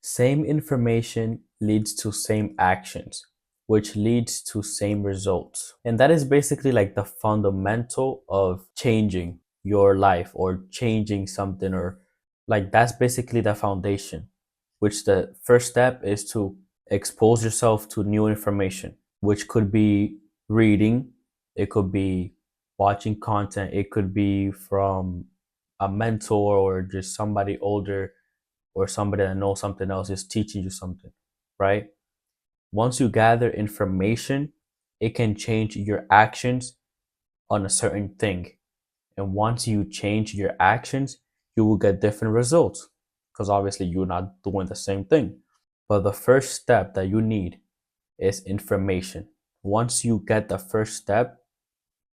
Same information leads to same actions, which leads to same results. And that is basically like the fundamental of changing your life or changing something, or like that's basically the foundation, which the first step is to expose yourself to new information, which could be reading, it could be watching content, it could be from a mentor or just somebody older or somebody that knows something else is teaching you something, right? Once you gather information, it can change your actions on a certain thing. And once you change your actions, you will get different results because obviously you're not doing the same thing. But the first step that you need is information. Once you get the first step,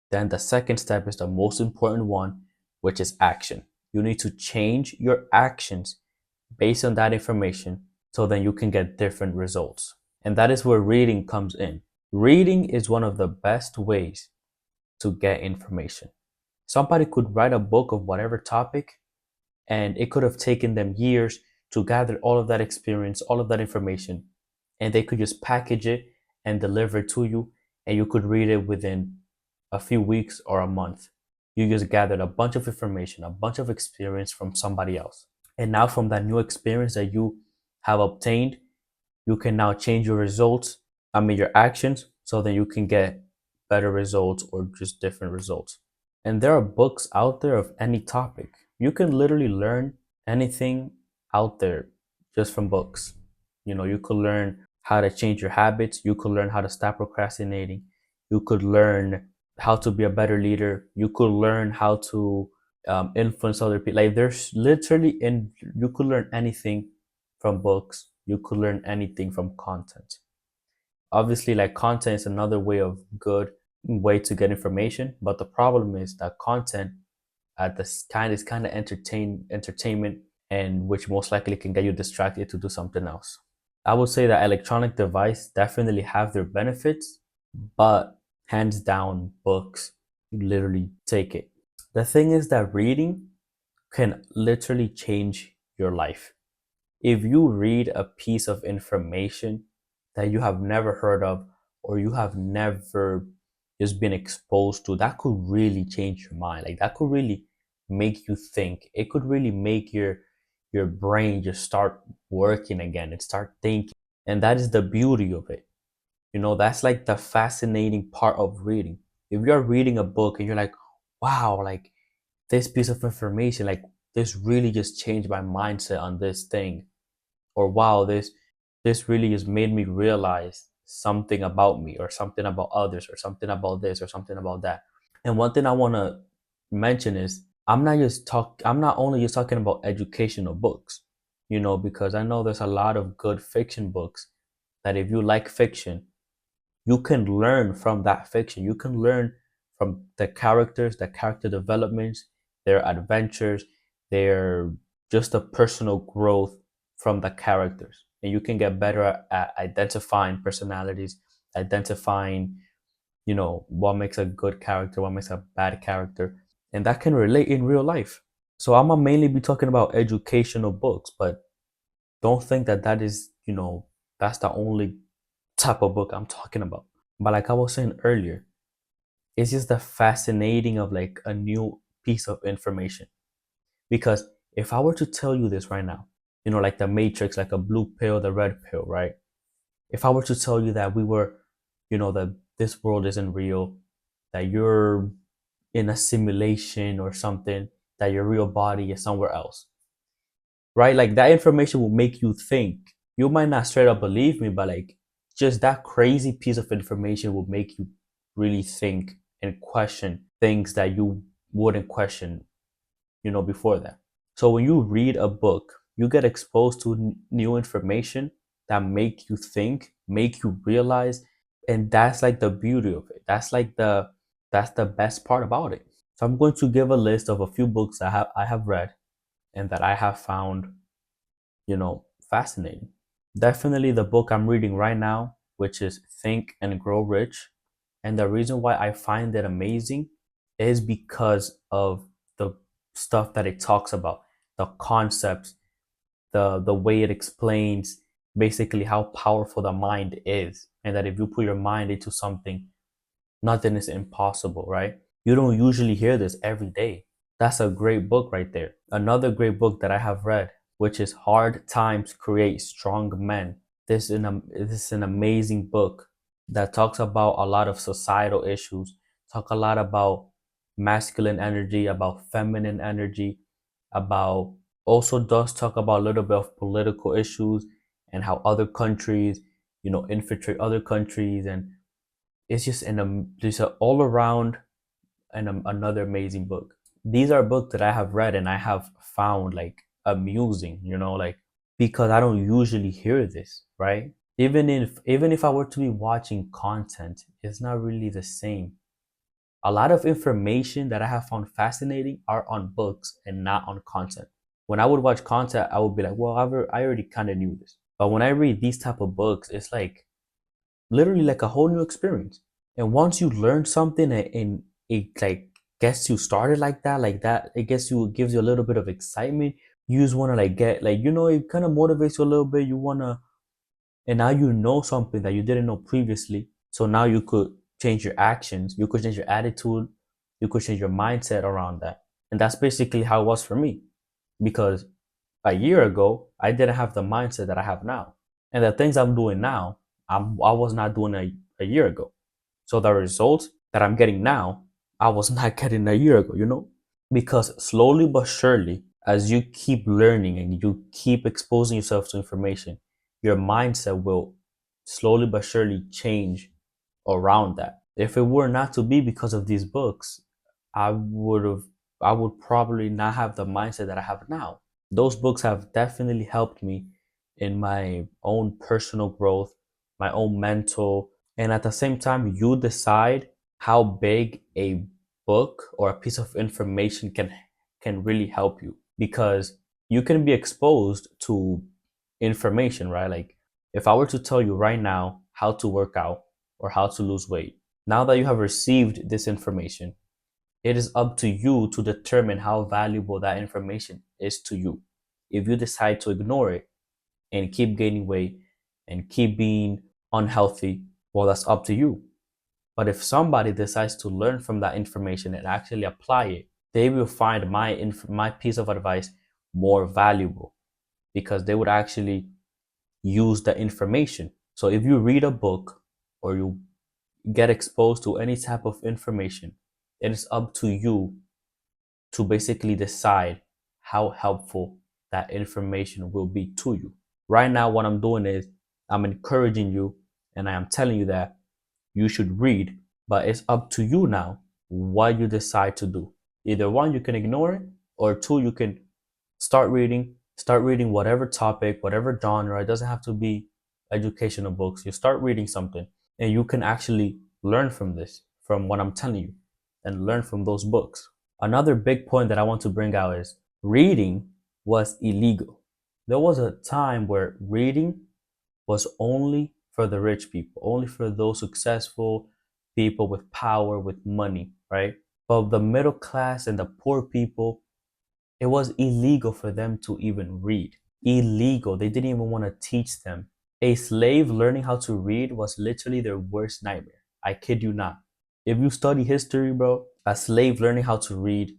then the second step is the most important one, which is action. You need to change your actions based on that information so then you can get different results. And that is where reading comes in. Reading is one of the best ways to get information. Somebody could write a book of whatever topic, and it could have taken them years to gather all of that experience, all of that information, and they could just package it and deliver it to you, and you could read it within a few weeks or a month. You just gathered a bunch of information, a bunch of experience from somebody else. And now, from that new experience that you have obtained, you can now change your results, your actions, so that you can get better results or just different results. And there are books out there of any topic. You can literally learn anything out there just from books. You could learn how to change your habits. You could learn how to stop procrastinating. You could learn how to be a better leader. You could learn how to influence other people. Like there's literally you could learn anything from books. You could learn anything from content. Obviously, like content is another way of good way to get information, but the problem is that content at this kind is kind of entertainment, and which most likely can get you distracted to do something else. I would say that electronic device definitely have their benefits, but hands down, books, you literally take it. The thing is that reading can literally change your life. If you read a piece of information that you have never heard of or you have never just been exposed to, that could really change your mind. Like that could really make you think. It could really make your brain just start working again and start thinking. And that is the beauty of it. That's like the fascinating part of reading. If you're reading a book and you're like, wow, like this piece of information, like this really just changed my mindset on this thing, or wow, this really just made me realize something about me or something about others or something about this or something about that. And one thing I want to mention is I'm not only just talking about educational books, because I know there's a lot of good fiction books that if you like fiction, you can learn from that fiction. You can learn from the characters, the character developments, their adventures, their just the personal growth from the characters. And you can get better at identifying personalities, identifying, what makes a good character, what makes a bad character. And that can relate in real life. So I'm gonna mainly be talking about educational books, but don't think that that is, that's the only type of book I'm talking about. But like I was saying earlier, it's just the fascinating of like a new piece of information. Because if I were to tell you this right now, like the Matrix, like a blue pill, the red pill, right? If I were to tell you that that this world isn't real, that you're in a simulation or something, that your real body is somewhere else, right? Like that information will make you think. You might not straight up believe me, but like just that crazy piece of information will make you really think and question things that you wouldn't question, before that. So when you read a book, you get exposed to new information that make you think, make you realize, and that's like the beauty of it. That's the best part about it. So I'm going to give a list of a few books I have read and that I have found, fascinating. Definitely the book I'm reading right now, which is Think and Grow Rich. And the reason why I find it amazing is because of the stuff that it talks about, the concepts, the way it explains basically how powerful the mind is, and that if you put your mind into something, nothing is impossible, right? You don't usually hear this every day. That's a great book right there. Another great book that I have read, which is Hard Times Create Strong Men. This is an amazing book that talks about a lot of societal issues, talk a lot about masculine energy, about feminine energy, about also does talk about a little bit of political issues and how other countries, infiltrate other countries, and it's just an all around and another amazing book. These are books that I have read and I have found like amusing, like because I don't usually hear this, right? Even if I were to be watching content, it's not really the same. A lot of information that I have found fascinating are on books and not on content. When I would watch content, I would be like, well, I already kind of knew this. But when I read these type of books, it's like literally like a whole new experience. And once you learn something and it like gets you started like that, it gives you a little bit of excitement. You just want to like get like, it kind of motivates you a little bit. You want to, and now you know something that you didn't know previously. So now you could change your actions, you could change your attitude, you could change your mindset around that. And that's basically how it was for me. Because a year ago, I didn't have the mindset that I have now. And the things I'm doing now, I was not doing a year ago. So the results that I'm getting now, I was not getting a year ago. Because slowly but surely, as you keep learning and you keep exposing yourself to information, your mindset will slowly but surely change around that. If it were not to be because of these books, I would have I would probably not have the mindset that I have now. Those books have definitely helped me in my own personal growth, my own mental, and at the same time you decide how big a book or a piece of information can really help you, because you can be exposed to information, right? Like if I were to tell you right now how to work out or how to lose weight, now that you have received this information, it is up to you to determine how valuable that information is to you. If you decide to ignore it and keep gaining weight and keep being unhealthy, well, that's up to you. But if somebody decides to learn from that information and actually apply it, they will find my piece of advice more valuable, because they would actually use the information. So if you read a book or you get exposed to any type of information, it is up to you to basically decide how helpful that information will be to you. Right now, what I'm doing is I'm encouraging you and I am telling you that you should read, but it's up to you now what you decide to do. Either one, you can ignore it, or two, you can start reading whatever topic, whatever genre. It doesn't have to be educational books. You start reading something and you can actually learn from this, from what I'm telling you, and learn from those books. Another big point that I want to bring out is reading was illegal. There was a time where reading was only for the rich people, only for those successful people with power, with money, right? But the middle class and the poor people, it was illegal for them to even read. Illegal. They didn't even want to teach them. A slave learning how to read was literally their worst nightmare. I kid you not. If you study history, bro, a slave learning how to read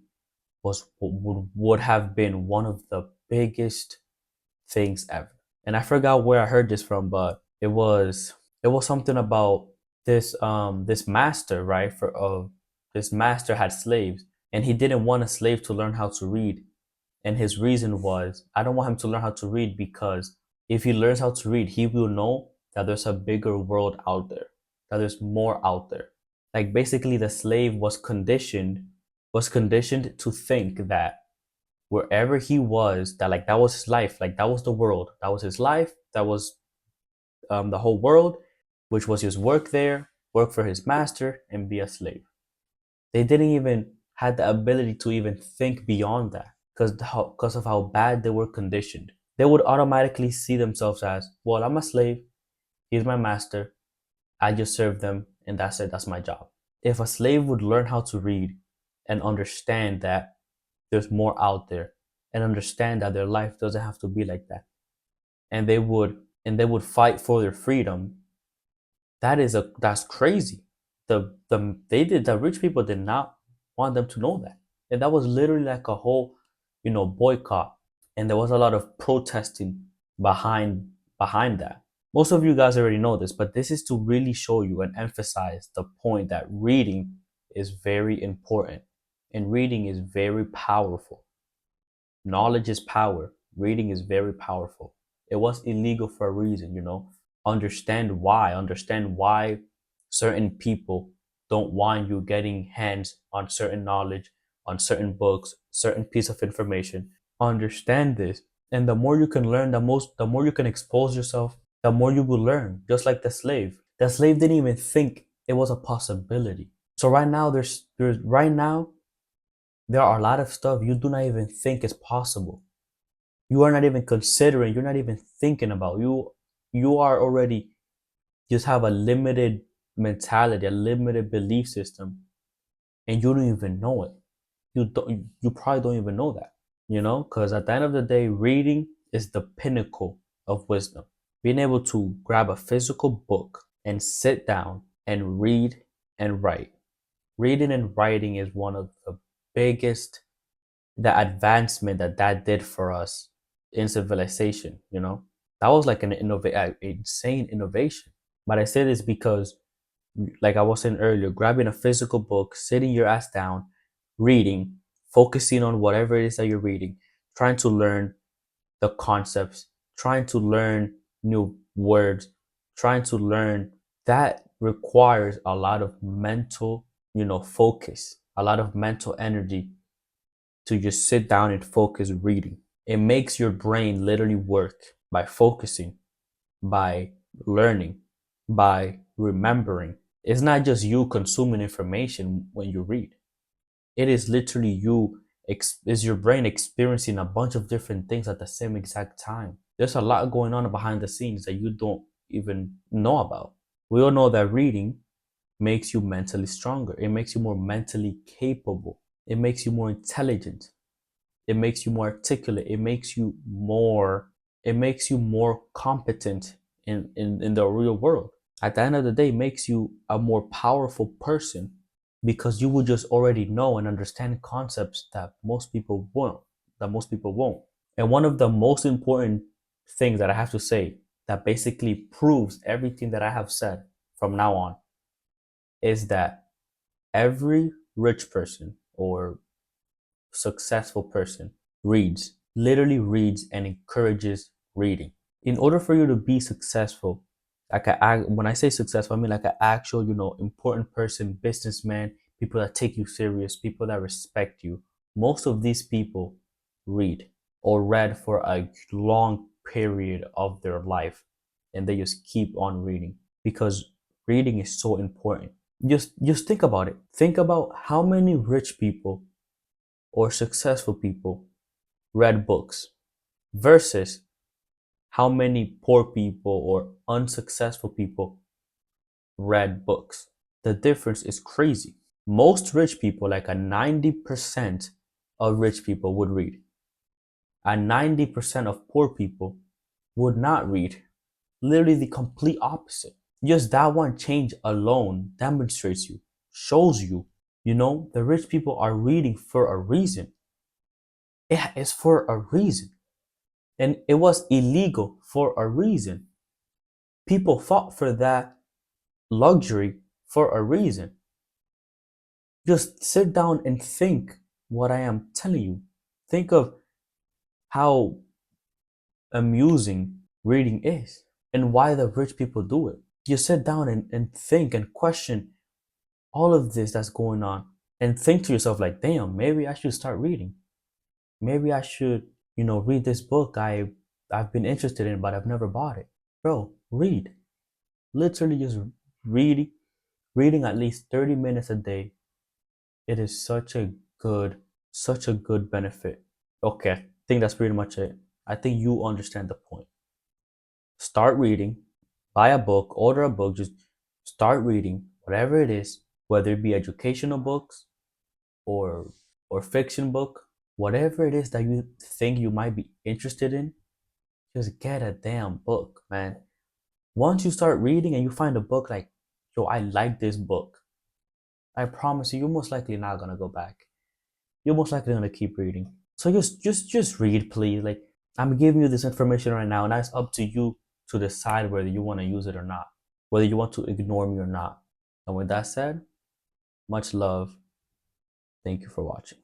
would have been one of the biggest things ever. And I forgot where I heard this from, but it was something about this master, right? This master had slaves, and he didn't want a slave to learn how to read. And his reason was, I don't want him to learn how to read, because if he learns how to read, he will know that there's a bigger world out there, that there's more out there. Like basically the slave was conditioned to think that wherever he was, that like that was his life, like that was the world, that was his life, that was the whole world, which was just work there, work for his master, and be a slave. They didn't even had the ability to even think beyond that, because of how bad they were conditioned. They would automatically see themselves as, well, I'm a slave, he's my master, I just serve them, and that's it, that's my job. If a slave would learn how to read and understand that there's more out there, and understand that their life doesn't have to be like that, and they would fight for their freedom. That's crazy. The rich people did not want them to know that. And that was literally like a whole, boycott. And there was a lot of protesting behind that. Most of you guys already know this, but this is to really show you and emphasize the point that reading is very important and reading is very powerful. Knowledge is power. Reading is very powerful. It was illegal for a reason. Understand why certain people don't want you getting hands on certain knowledge, on certain books, certain piece of information. Understand this. And the more you can learn, the more you can expose yourself, the more you will learn. Just like the slave. The slave didn't even think it was a possibility. So right now there are a lot of stuff you do not even think is possible. You are not even considering, you're not even thinking about. You are already just have a limited mentality, a limited belief system, and you don't even know it. You probably don't even know that, because at the end of the day, reading is the pinnacle of wisdom. Being able to grab a physical book and sit down and read and write. Reading and writing is one of the biggest the advancement that did for us in civilization. That was like insane innovation. But I say this because, like I was saying earlier, grabbing a physical book, sitting your ass down, reading, focusing on whatever it is that you're reading, trying to learn the concepts, trying to learn new words, trying to learn, that requires a lot of mental, focus, a lot of mental energy to just sit down and focus reading. It makes your brain literally work by focusing, by learning, by remembering. It's not just you consuming information when you read. It is literally is your brain experiencing a bunch of different things at the same exact time. There's a lot going on behind the scenes that you don't even know about. We all know that reading makes you mentally stronger. It makes you more mentally capable. It makes you more intelligent. It makes you more articulate. It makes you more competent in the real world. At the end of the day, it makes you a more powerful person because you will just already know and understand concepts that most people won't. And one of the most important things that I have to say that basically proves everything that I have said from now on is that every rich person or successful person literally reads and encourages reading. In order for you to be successful, when I say successful, I mean like an actual, important person, businessman, people that take you serious, people that respect you. Most of these people read or read for a long period of their life, and they just keep on reading because reading is so important. Just think about it. Think about how many rich people or successful people read books versus how many poor people or unsuccessful people read books. The difference is crazy. Most rich people, like a 90% of rich people would read. And 90% of poor people would not read. Literally the complete opposite. Just that one change alone demonstrates you, shows you, the rich people are reading for a reason. It is for a reason. And it was illegal for a reason. People fought for that luxury for a reason. Just sit down and think what I am telling you. Think of how amusing reading is and why the rich people do it. You sit down and think and question all of this that's going on and think to yourself like, damn, maybe I should start reading. Maybe I should, read this book I've been interested in, but I've never bought it. Bro, read. Literally just reading at least 30 minutes a day. It is such a good benefit. Okay, I think that's pretty much it. I think you understand the point. Start reading, buy a book, order a book, just start reading, whatever it is, whether it be educational books or fiction book, whatever it is that you think you might be interested in, Just get a damn book, man. Once you start reading and you find a book like, yo, I like this book, I promise you, you're most likely not gonna go back. You're most likely gonna keep reading. So just read, please. Like, I'm giving you this information right now, and that's up to you to decide whether you want to use it or not, whether you want to ignore me or not. And with that said, much love. Thank you for watching.